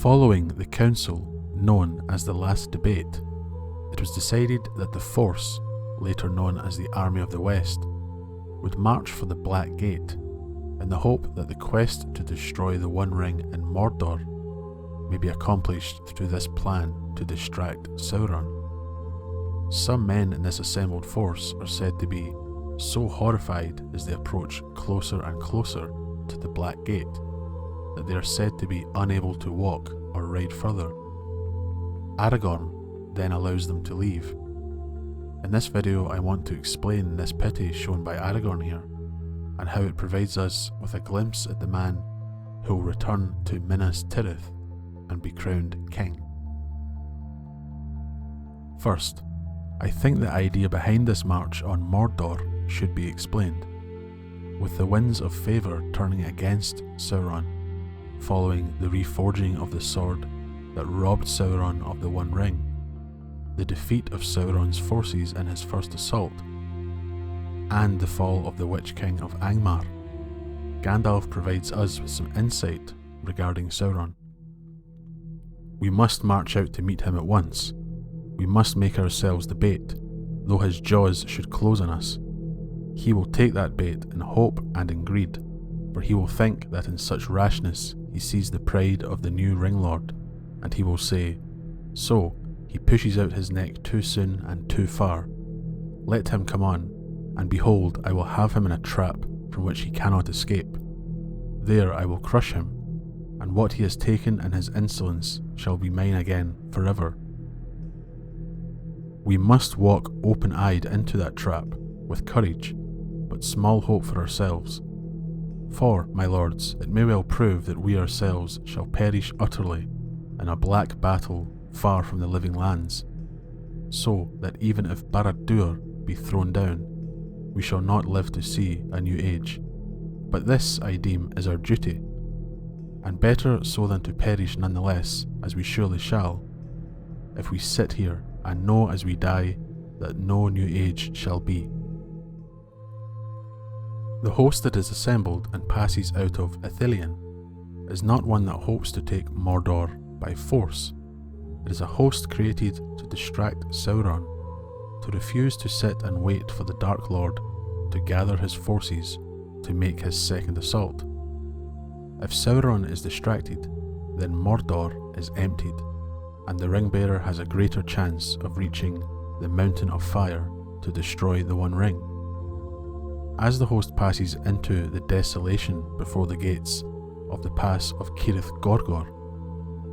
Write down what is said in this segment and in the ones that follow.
Following the council known as the Last Debate, it was decided that the Force, later known as the Army of the West, would march for the Black Gate in the hope that the quest to destroy the One Ring in Mordor may be accomplished through this plan to distract Sauron. Some men in this assembled force are said to be so horrified as they approach closer and closer to the Black Gate that they are said to be unable to walk or ride further. Aragorn then allows them to leave. In this video I want to explain this pity shown by Aragorn here, and how it provides us with a glimpse at the man who will return to Minas Tirith and be crowned king. First, I think the idea behind this march on Mordor should be explained, with the winds of favour turning against Sauron following the reforging of the sword that robbed Sauron of the One Ring, the defeat of Sauron's forces in his first assault, and the fall of the Witch King of Angmar. Gandalf provides us with some insight regarding Sauron. We must march out to meet him at once. We must make ourselves the bait, though his jaws should close on us. He will take that bait in hope and in greed, for he will think that in such rashness he sees the pride of the new Ringlord, and he will say, "So, he pushes out his neck too soon and too far. Let him come on, and behold, I will have him in a trap from which he cannot escape. There I will crush him, and what he has taken in his insolence shall be mine again forever." We must walk open-eyed into that trap, with courage, but small hope for ourselves. For, my lords, it may well prove that we ourselves shall perish utterly in a black battle far from the living lands, so that even if Barad-dûr be thrown down, we shall not live to see a new age. But this, I deem, is our duty, and better so than to perish nonetheless, as we surely shall, if we sit here and know as we die that no new age shall be. The host that is assembled and passes out of Ithilien is not one that hopes to take Mordor by force. It is a host created to distract Sauron, to refuse to sit and wait for the Dark Lord to gather his forces to make his second assault. If Sauron is distracted, then Mordor is emptied, and the Ringbearer has a greater chance of reaching the Mountain of Fire to destroy the One Ring. As the host passes into the desolation before the gates of the pass of Cirith Gorgor,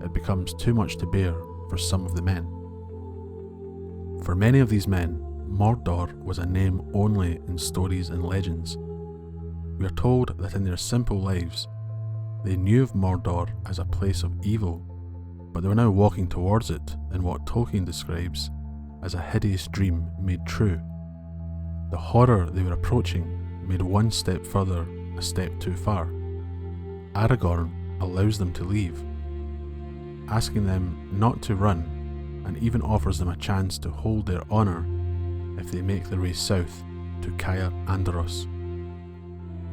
it becomes too much to bear for some of the men. For many of these men, Mordor was a name only in stories and legends. We are told that in their simple lives, they knew of Mordor as a place of evil, but they were now walking towards it in what Tolkien describes as a hideous dream made true. The horror they were approaching made one step further a step too far. Aragorn allows them to leave, asking them not to run, and even offers them a chance to hold their honour if they make the way south to Caer Andros.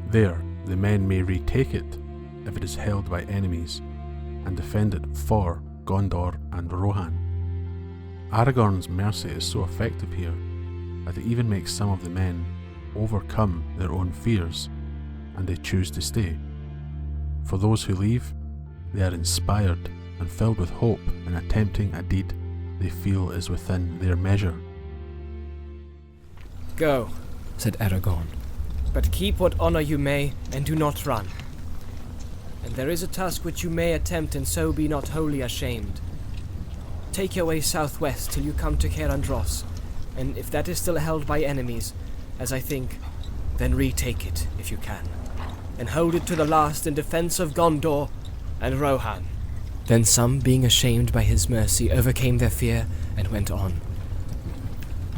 There, the men may retake it if it is held by enemies, and defend it for Gondor and Rohan. Aragorn's mercy is so effective here that it even makes some of the men overcome their own fears, and they choose to stay. For those who leave, they are inspired and filled with hope in attempting a deed they feel is within their measure. "Go," said Aragorn, "but keep what honor you may, and do not run. And there is a task which you may attempt, and so be not wholly ashamed. Take your way southwest till you come to Caer Andros, and if that is still held by enemies, as I think, then retake it if you can, and hold it to the last in defense of Gondor and Rohan." Then some, being ashamed by his mercy, overcame their fear and went on.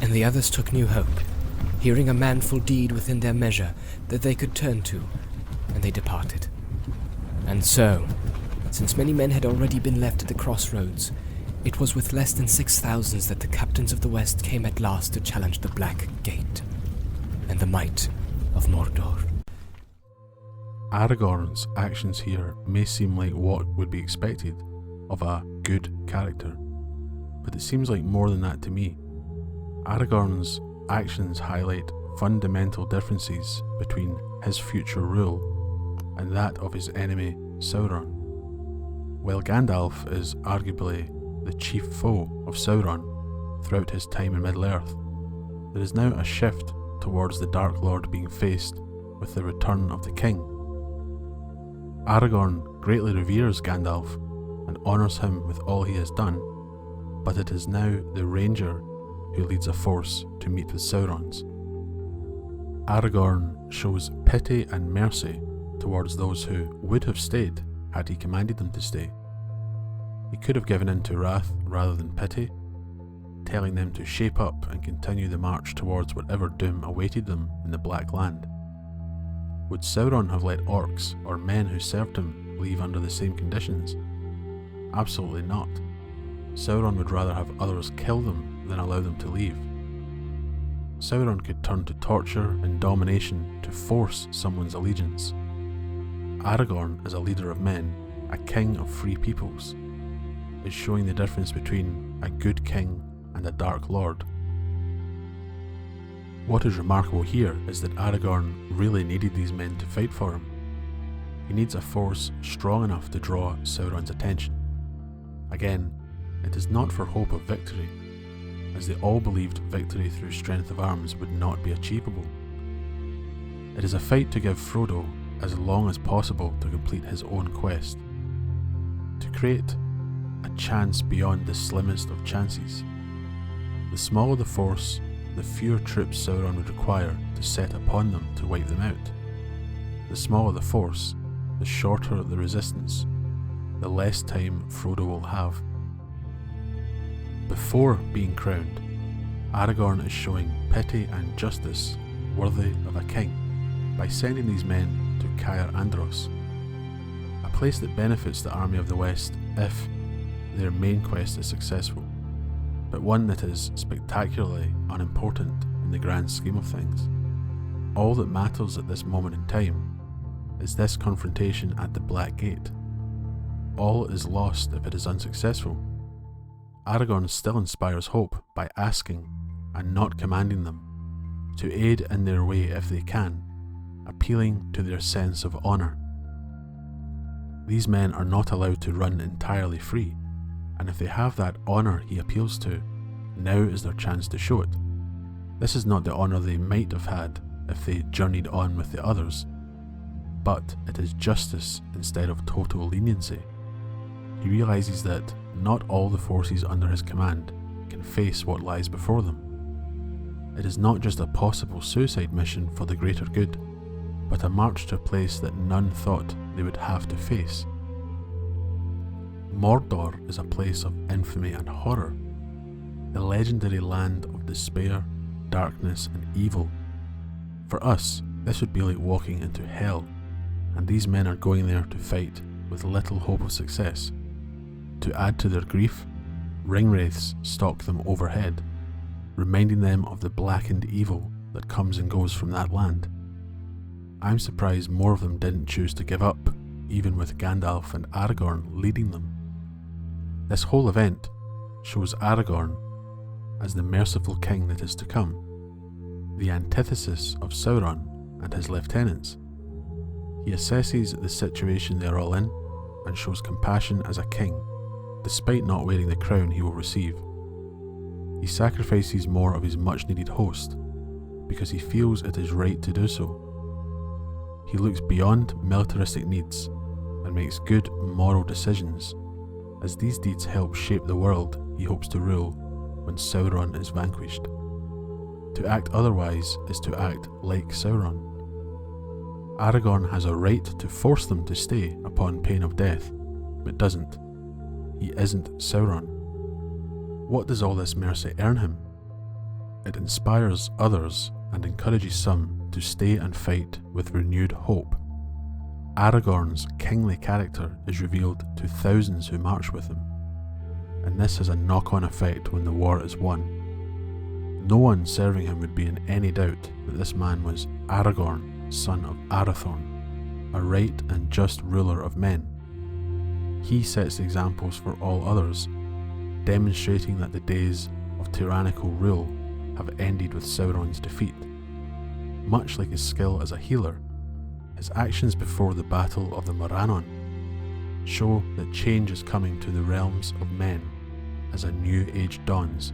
And the others took new hope, hearing a manful deed within their measure that they could turn to, and they departed. And so, since many men had already been left at the crossroads, it was with less than 6,000 that the captains of the West came at last to challenge the Black Gate and the might of Mordor. Aragorn's actions here may seem like what would be expected, of a good character. But it seems like more than that to me. Aragorn's actions highlight fundamental differences between his future rule and that of his enemy Sauron. While Gandalf is arguably the chief foe of Sauron throughout his time in Middle-earth, there is now a shift towards the Dark Lord being faced with the return of the king. Aragorn greatly reveres Gandalf and honours him with all he has done, but it is now the Ranger who leads a force to meet with Sauron's. Aragorn shows pity and mercy towards those who would have stayed had he commanded them to stay. He could have given in to wrath rather than pity, telling them to shape up and continue the march towards whatever doom awaited them in the Black Land. Would Sauron have let orcs or men who served him leave under the same conditions? Absolutely not. Sauron would rather have others kill them than allow them to leave. Sauron could turn to torture and domination to force someone's allegiance. Aragorn, as a leader of men, a king of free peoples, is showing the difference between a good king and a Dark Lord. What is remarkable here is that Aragorn really needed these men to fight for him. He needs a force strong enough to draw Sauron's attention. Again, it is not for hope of victory, as they all believed victory through strength of arms would not be achievable. It is a fight to give Frodo as long as possible to complete his own quest, to create a chance beyond the slimmest of chances. The smaller the force, the fewer troops Sauron would require to set upon them to wipe them out. The smaller the force, the shorter the resistance, the less time Frodo will have. Before being crowned, Aragorn is showing pity and justice worthy of a king by sending these men to Caer Andros, a place that benefits the army of the West if their main quest is successful, but one that is spectacularly unimportant in the grand scheme of things. All that matters at this moment in time is this confrontation at the Black Gate. All is lost if it is unsuccessful. Aragorn still inspires hope by asking and not commanding them, to aid in their way if they can, appealing to their sense of honour. These men are not allowed to run entirely free, and if they have that honour he appeals to, now is their chance to show it. This is not the honour they might have had if they journeyed on with the others, but it is justice instead of total leniency. He realises that not all the forces under his command can face what lies before them. It is not just a possible suicide mission for the greater good, but a march to a place that none thought they would have to face. Mordor is a place of infamy and horror, the legendary land of despair, darkness and evil. For us, this would be like walking into hell, and these men are going there to fight with little hope of success. To add to their grief, ringwraiths stalk them overhead, reminding them of the blackened evil that comes and goes from that land. I'm surprised more of them didn't choose to give up, even with Gandalf and Aragorn leading them. This whole event shows Aragorn as the merciful king that is to come, the antithesis of Sauron and his lieutenants. He assesses the situation they are all in and shows compassion as a king, despite not wearing the crown he will receive. He sacrifices more of his much-needed host because he feels it is right to do so. He looks beyond militaristic needs and makes good moral decisions, as these deeds help shape the world he hopes to rule when Sauron is vanquished. To act otherwise is to act like Sauron. Aragorn has a right to force them to stay upon pain of death, but doesn't. He isn't Sauron. What does all this mercy earn him? It inspires others and encourages some to stay and fight with renewed hope. Aragorn's kingly character is revealed to thousands who march with him, and this has a knock-on effect when the war is won. No one serving him would be in any doubt that this man was Aragorn, son of Arathorn, a right and just ruler of men. he sets examples for all others, demonstrating that the days of tyrannical rule have ended with Sauron's defeat. Much like his skill as a healer, his actions before the Battle of the Morannon show that change is coming to the realms of men as a new age dawns